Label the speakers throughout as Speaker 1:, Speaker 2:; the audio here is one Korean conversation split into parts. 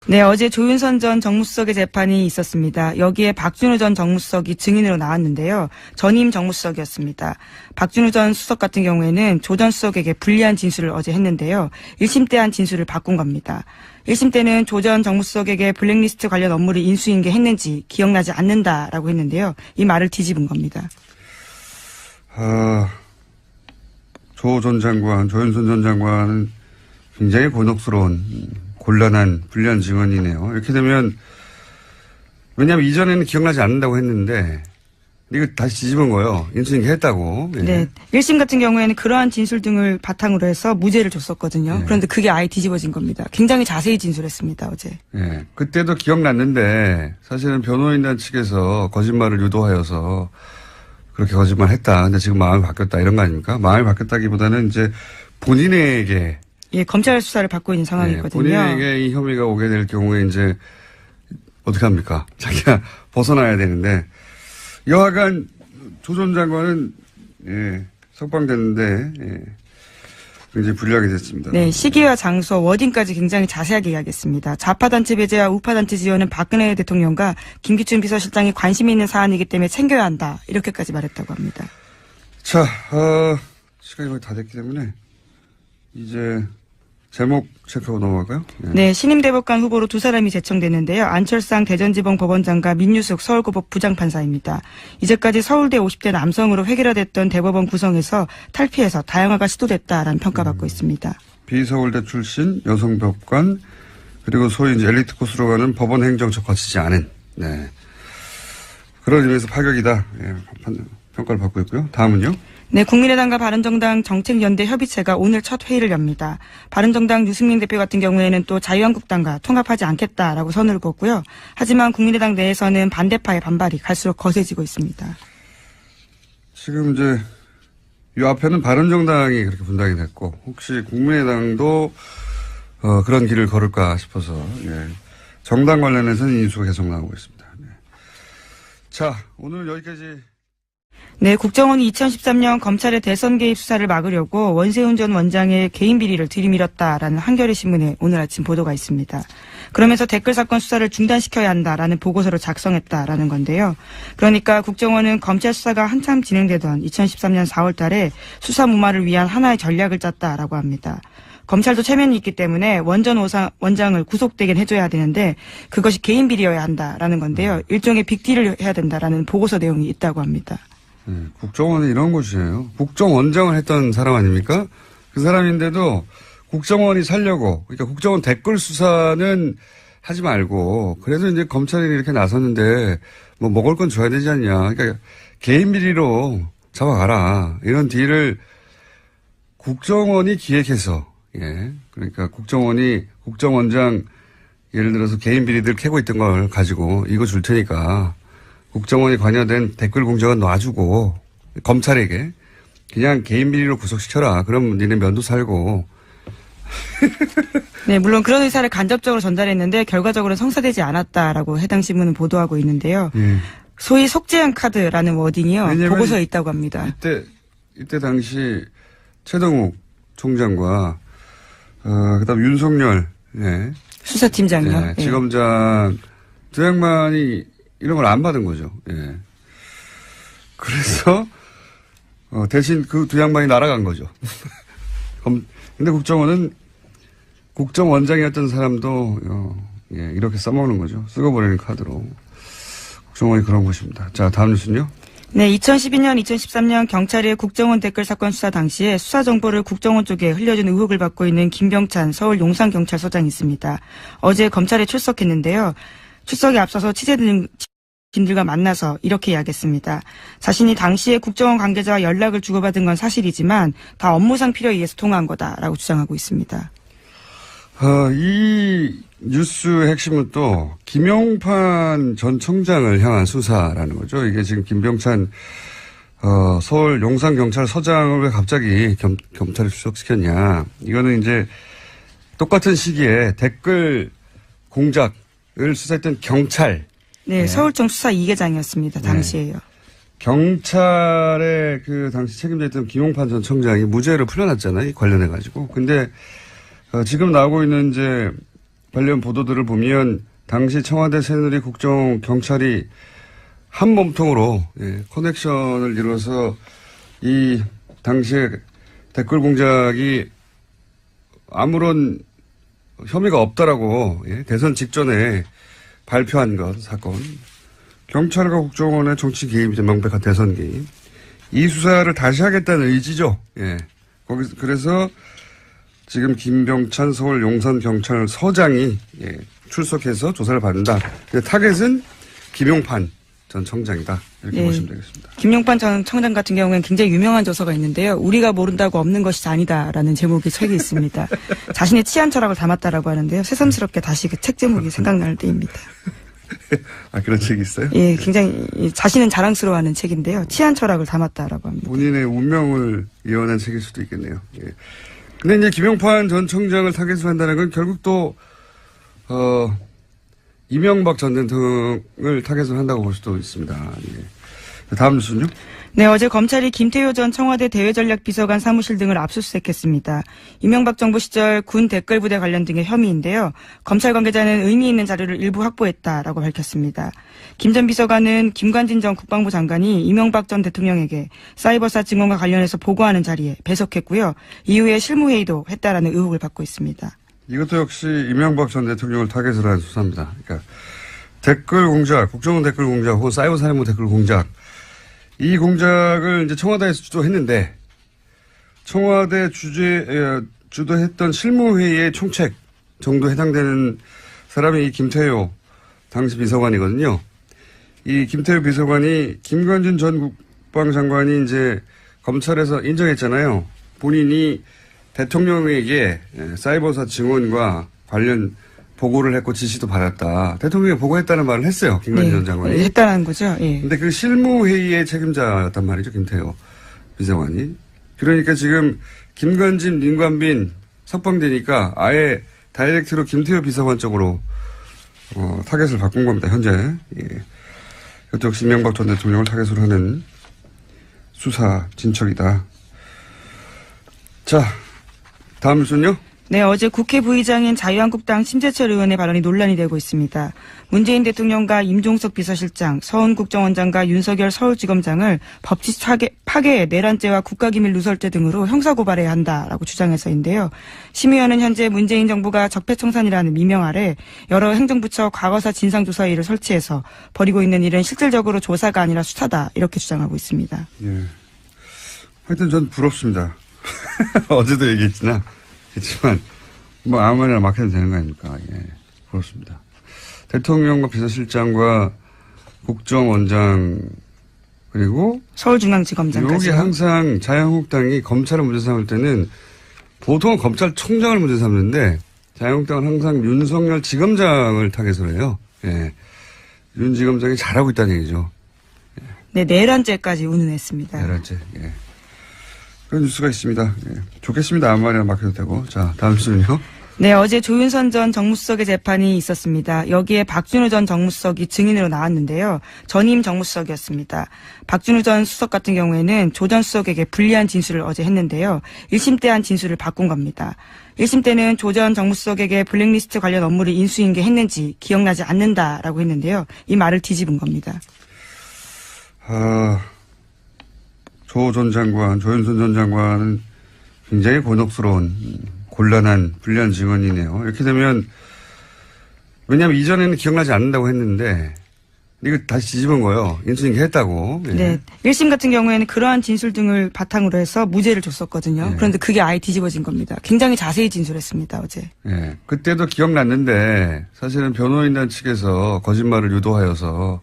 Speaker 1: 네, 어제 조윤선 전 정무수석의 재판이 있었습니다. 여기에 박준우 전 정무수석이 증인으로 나왔는데요. 전임 정무수석이었습니다. 박준우 전 수석 같은 경우에는 조 전 수석에게 불리한 진술을 어제 했는데요. 1심 때 한 진술을 바꾼 겁니다. 1심 때는 조 전 정무수석에게 블랙리스트 관련 업무를 인수인계했는지 기억나지 않는다라고 했는데요. 이 말을 뒤집은 겁니다.
Speaker 2: 조 전 장관, 조윤선 전 장관은 굉장히 곤혹스러운 곤란한 불리한 증언이네요. 이렇게 되면 왜냐하면 이전에는 기억나지 않는다고 했는데 이거 다시 뒤집은 거예요. 인수인계 했다고. 예.
Speaker 1: 네. 1심 같은 경우에는 그러한 진술 등을 바탕으로 해서 무죄를 줬었거든요.
Speaker 2: 예.
Speaker 1: 그런데 그게 아예 뒤집어진 겁니다. 굉장히 자세히 진술했습니다. 어제.
Speaker 2: 예. 그때도 기억났는데 사실은 변호인단 측에서 거짓말을 유도하여서 그렇게 거짓말했다. 근데 지금 마음이 바뀌었다. 이런 거 아닙니까? 마음이 바뀌었다기보다는 이제 본인에게
Speaker 1: 예, 검찰 수사를 받고 있는 상황이거든요.
Speaker 2: 본인에게 이 혐의가 오게 될 경우에 이제 어떻게 합니까? 자기가 벗어나야 되는데 여하간 조 전 장관은 석방됐는데 굉장히 불리하게 됐습니다.
Speaker 1: 네, 시기와 장소, 워딩까지 굉장히 자세하게 이야기했습니다. 좌파단체 배제와 우파단체 지원은 박근혜 대통령과 김기춘 비서실장이 관심이 있는 사안이기 때문에 챙겨야 한다. 이렇게까지 말했다고 합니다.
Speaker 2: 자, 시간이 거의 다 됐기 때문에 이제 제목 체크하고 넘어갈까요?
Speaker 1: 네, 신임 대법관 후보로 두 사람이 제청됐는데요. 안철상 대전지방 법원장과 민유숙 서울고법 부장판사입니다. 이제까지 서울대 50대 남성으로 획일화됐던 대법원 구성에서 탈피해서 다양화가 시도됐다라는 평가받고 있습니다.
Speaker 2: 비서울대 출신 여성법관 그리고 소위 이제 엘리트 코스로 가는 법원 행정처 거치지 않은 그런 의미에서 파격이다. 평가를 받고 있고요. 다음은요.
Speaker 1: 네, 국민의당과 바른정당 정책연대 협의체가 오늘 첫 회의를 엽니다. 바른정당 유승민 대표 같은 경우에는 또 자유한국당과 통합하지 않겠다라고 선을 그었고요. 하지만 국민의당 내에서는 반대파의 반발이 갈수록 거세지고 있습니다.
Speaker 2: 지금 이제 이 앞에는 바른정당이 그렇게 분당이 됐고 혹시 국민의당도 그런 길을 걸을까 싶어서 정당 관련해서는 인수가 계속 나오고 있습니다. 자, 오늘 여기까지.
Speaker 1: 네, 국정원이 2013년 검찰의 대선 개입 수사를 막으려고 원세훈 전 원장의 개인 비리를 들이밀었다라는 한겨레 신문에 오늘 아침 보도가 있습니다. 그러면서 댓글 사건 수사를 중단시켜야 한다라는 보고서를 작성했다라는 건데요. 그러니까 국정원은 검찰 수사가 한참 진행되던 2013년 4월 달에 수사 무마를 위한 하나의 전략을 짰다라고 합니다. 검찰도 체면이 있기 때문에 원전 원장을 구속되긴 해줘야 되는데 그것이 개인 비리여야 한다라는 건데요. 일종의 빅딜을 해야 된다라는 보고서 내용이 있다고 합니다.
Speaker 2: 국정원은 이런 곳이에요. 국정원장을 했던 사람 아닙니까? 그 사람인데도 국정원이 살려고, 그러니까 국정원 댓글 수사는 하지 말고, 그래서 이제 검찰이 이렇게 나섰는데, 뭐 먹을 건 줘야 되지 않냐. 그러니까 개인 비리로 잡아가라. 이런 딜을 국정원이 기획해서, 그러니까 국정원장 예를 들어서 개인 비리들 캐고 있던 걸 가지고 이거 줄 테니까 국정원이 관여된 댓글 공작은 놔주고 검찰에게 그냥 개인 비리로 구속시켜라. 그럼 니네 면도 살고.
Speaker 1: 네, 물론 그런 의사를 간접적으로 전달했는데 결과적으로 성사되지 않았다라고 해당 신문은 보도하고 있는데요. 소위 속죄한 카드라는 워딩이요. 보고서에 있다고 합니다.
Speaker 2: 이때 당시 최동욱 총장과 그다음 윤석열
Speaker 1: 수사팀장이요.
Speaker 2: 지검장 두 양반이 이런 걸 안 받은 거죠. 그래서 대신 그 두 양반이 날아간 거죠. 근데 국정원은 국정원장이었던 사람도 이렇게 써먹는 거죠. 쓰고 버리는 카드로. 국정원이 그런 곳입니다. 자, 다음 뉴스는요.
Speaker 1: 네, 2012년, 2013년 경찰의 국정원 댓글 사건 수사 당시에 수사 정보를 국정원 쪽에 흘려준 의혹을 받고 있는 김병찬 서울 용산경찰서장이 있습니다. 어제 검찰에 출석했는데요. 출석에 앞서서 취재진들과 만나서 이렇게 이야기했습니다. 자신이 당시에 국정원 관계자와 연락을 주고받은 건 사실이지만 다 업무상 필요에 의해서 통화한 거다라고 주장하고 있습니다.
Speaker 2: 이 뉴스의 핵심은 또 김용판 전 청장을 향한 수사라는 거죠. 이게 지금 김병찬 서울 용산경찰서장을 왜 갑자기 검찰에 출석시켰냐. 이거는 이제 똑같은 시기에 댓글 공작을 수사했던 경찰.
Speaker 1: 네, 서울청 수사 2계장이었습니다. 당시에요.
Speaker 2: 경찰의 그 당시 책임졌던 김용판 전 청장이 무죄로 풀려났잖아요. 관련해가지고. 근데 지금 나오고 있는 이제 관련 보도들을 보면 당시 청와대 새누리 국정 경찰이 한 몸통으로 커넥션을 이루어서 이 당시에 댓글 공작이 아무런 혐의가 없다라고 대선 직전에 발표한 것 사건. 경찰과 국정원의 정치 개입이죠. 명백한 대선 개입. 이 수사를 다시 하겠다는 의지죠. 거기서 그래서 지금 김병찬 서울 용산경찰서장이 출석해서 조사를 받는다. 타겟은 김용판 전 청장이다. 이렇게 보시면 되겠습니다.
Speaker 1: 김용판 전 청장 같은 경우에는 굉장히 유명한 저서가 있는데요. 우리가 모른다고 없는 것이 아니다라는 제목의 책이 있습니다. 자신의 치안 철학을 담았다라고 하는데요. 새삼스럽게 다시 그 책 제목이 생각나는 때입니다.
Speaker 2: 아, 그런 책이 있어요?
Speaker 1: 예, 굉장히 자신은 자랑스러워하는 책인데요. 치안 철학을 담았다라고 합니다.
Speaker 2: 본인의 운명을 예언한 책일 수도 있겠네요. 예. 근데 이제 김용판 전 청장을 타겟으로 한다는 건 결국 또 이명박 전 대통령을 타겟으로 한다고 볼 수도 있습니다. 예. 다음 뉴스는요?
Speaker 1: 네, 어제 검찰이 김태효 전 청와대 대외전략비서관 사무실 등을 압수수색했습니다. 이명박 정부 시절 군 댓글부대 관련 등의 혐의인데요. 검찰 관계자는 의미 있는 자료를 일부 확보했다라고 밝혔습니다. 김 전 비서관은 김관진 전 국방부 장관이 이명박 전 대통령에게 사이버사 증언과 관련해서 보고하는 자리에 배석했고요. 이후에 실무회의도 했다라는 의혹을 받고 있습니다.
Speaker 2: 이것도 역시 이명박 전 대통령을 타겟으로 한 수사입니다. 그러니까 댓글 공작, 국정원 댓글 공작 혹은 사이버 살인무 댓글 공작. 이 공작을 이제 청와대에서 주도했는데 청와대 주도했던 실무회의의 총책 정도 해당되는 사람이 이 김태효 당시 비서관이거든요. 이 김태효 비서관이 김관진 전 국방장관이 이제 검찰에서 인정했잖아요. 본인이 대통령에게 사이버사 증언과 관련 보고를 했고 지시도 받았다. 대통령이 보고했다는 말을 했어요. 김관진 전 장관이.
Speaker 1: 했다는 거죠. 예.
Speaker 2: 근데 그 실무회의의 책임자였단 말이죠. 김태효 비서관이. 그러니까 지금 김관진, 민관빈 석방되니까 아예 다이렉트로 김태효 비서관 쪽으로 타겟을 바꾼 겁니다. 현재. 예. 이것도 역시 이명박 전 대통령을 타겟으로 하는 수사 진척이다. 자, 다음 뉴스는요?
Speaker 1: 네, 어제 국회 부의장인 자유한국당 심재철 의원의 발언이 논란이 되고 있습니다. 문재인 대통령과 임종석 비서실장, 서훈 국정원장과 윤석열 서울지검장을 법치 파괴, 내란죄와 국가기밀 누설죄 등으로 형사고발해야 한다라고 주장해서인데요. 심 의원은 현재 문재인 정부가 적폐청산이라는 미명 아래 여러 행정부처 과거사 진상조사위를 설치해서 벌이고 있는 일은 실질적으로 조사가 아니라 수사다 이렇게 주장하고 있습니다.
Speaker 2: 예. 하여튼 전 부럽습니다. 어제도 얘기했지만 뭐 아무 말이나 막 해도 되는 거 아닙니까? 예, 그렇습니다. 대통령과 비서실장과 국정원장 그리고
Speaker 1: 서울중앙지검장까지.
Speaker 2: 여기 항상 자유한국당이 검찰을 문제 삼을 때는 보통은 검찰총장을 문제 삼는데 자유한국당은 항상 윤석열 지검장을 타겟으로 해요. 예, 윤 지검장이 잘하고 있다는 얘기죠.
Speaker 1: 네, 내란죄까지 운운했습니다.
Speaker 2: 내란죄. 예. 그런 뉴스가 있습니다. 예. 좋겠습니다. 아무 말이나 맡겨도 되고. 자, 다음 뉴스는요.
Speaker 1: 네, 어제 조윤선 전 정무수석의 재판이 있었습니다. 여기에 박준우 전 정무수석이 증인으로 나왔는데요. 전임 정무수석이었습니다. 박준우 전 수석 같은 경우에는 조 전 수석에게 불리한 진술을 어제 했는데요. 1심 때 한 진술을 바꾼 겁니다. 1심 때는 조 전 정무수석에게 블랙리스트 관련 업무를 인수인계했는지 기억나지 않는다라고 했는데요. 이 말을 뒤집은 겁니다.
Speaker 2: 조 전 장관, 조윤선 전 장관은 굉장히 곤혹스러운, 곤란한, 불리한 증언이네요. 이렇게 되면, 왜냐하면 이전에는 기억나지 않는다고 했는데, 이거 다시 뒤집은 거예요. 인수인계 했다고. 예.
Speaker 1: 네. 1심 같은 경우에는 그러한 진술 등을 바탕으로 해서 무죄를 줬었거든요.
Speaker 2: 예.
Speaker 1: 그런데 그게 아예 뒤집어진 겁니다. 굉장히 자세히 진술했습니다, 어제.
Speaker 2: 예. 그때도 기억났는데, 사실은 변호인단 측에서 거짓말을 유도하여서,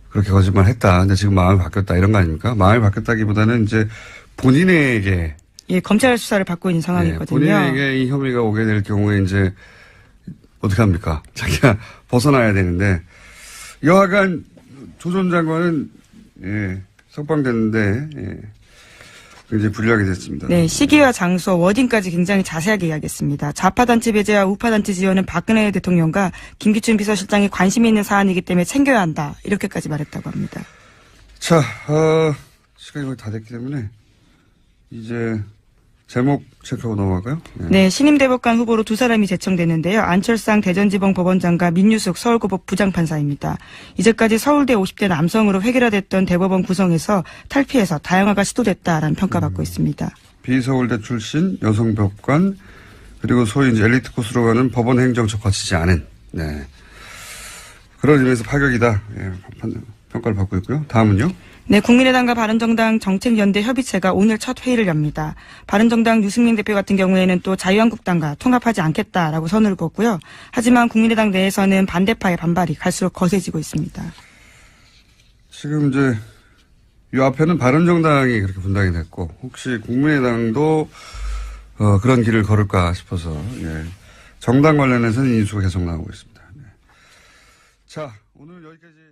Speaker 2: 그렇게 거짓말 했다. 근데 지금 마음이 바뀌었다. 이런 거 아닙니까? 마음이 바뀌었다기보다는 이제 본인에게.
Speaker 1: 예, 검찰 수사를 받고 있는 상황이거든요.
Speaker 2: 본인에게 이 혐의가 오게 될 경우에 이제 어떻게 합니까? 자기가 벗어나야 되는데. 여하간 조 전 장관은, 예, 석방됐는데, 예. 굉장히 불리하게 됐습니다.
Speaker 1: 네, 시기와 장소, 워딩까지 굉장히 자세하게 이야기했습니다. 좌파단체 배제와 우파단체 지원은 박근혜 대통령과 김기춘 비서실장이 관심이 있는 사안이기 때문에 챙겨야 한다. 이렇게까지 말했다고 합니다.
Speaker 2: 자, 시간이 거의 다 됐기 때문에 이제 제목 체크하고 넘어갈까요?
Speaker 1: 네, 신임 대법관 후보로 두 사람이 제청됐는데요. 안철상 대전지법 법원장과 민유숙 서울고법 부장판사입니다. 이제까지 서울대 50대 남성으로 획일화됐던 대법원 구성에서 탈피해서 다양화가 시도됐다라는 평가받고 있습니다.
Speaker 2: 비서울대 출신 여성 법관 그리고 소위 이제 엘리트 코스로 가는 법원 행정처 거치지 않은 네. 그런 의미에서 파격이다. 예, 평가를 받고 있고요. 다음은요.
Speaker 1: 네, 국민의당과 바른정당 정책연대 협의체가 오늘 첫 회의를 엽니다. 바른정당 유승민 대표 같은 경우에는 또 자유한국당과 통합하지 않겠다라고 선을 그었고요. 하지만 국민의당 내에서는 반대파의 반발이 갈수록 거세지고 있습니다.
Speaker 2: 지금 이제 이 앞에는 바른정당이 그렇게 분당이 됐고 혹시 국민의당도 그런 길을 걸을까 싶어서 예. 정당 관련해서는 인수가 계속 나오고 있습니다. 네. 자, 오늘 여기까지.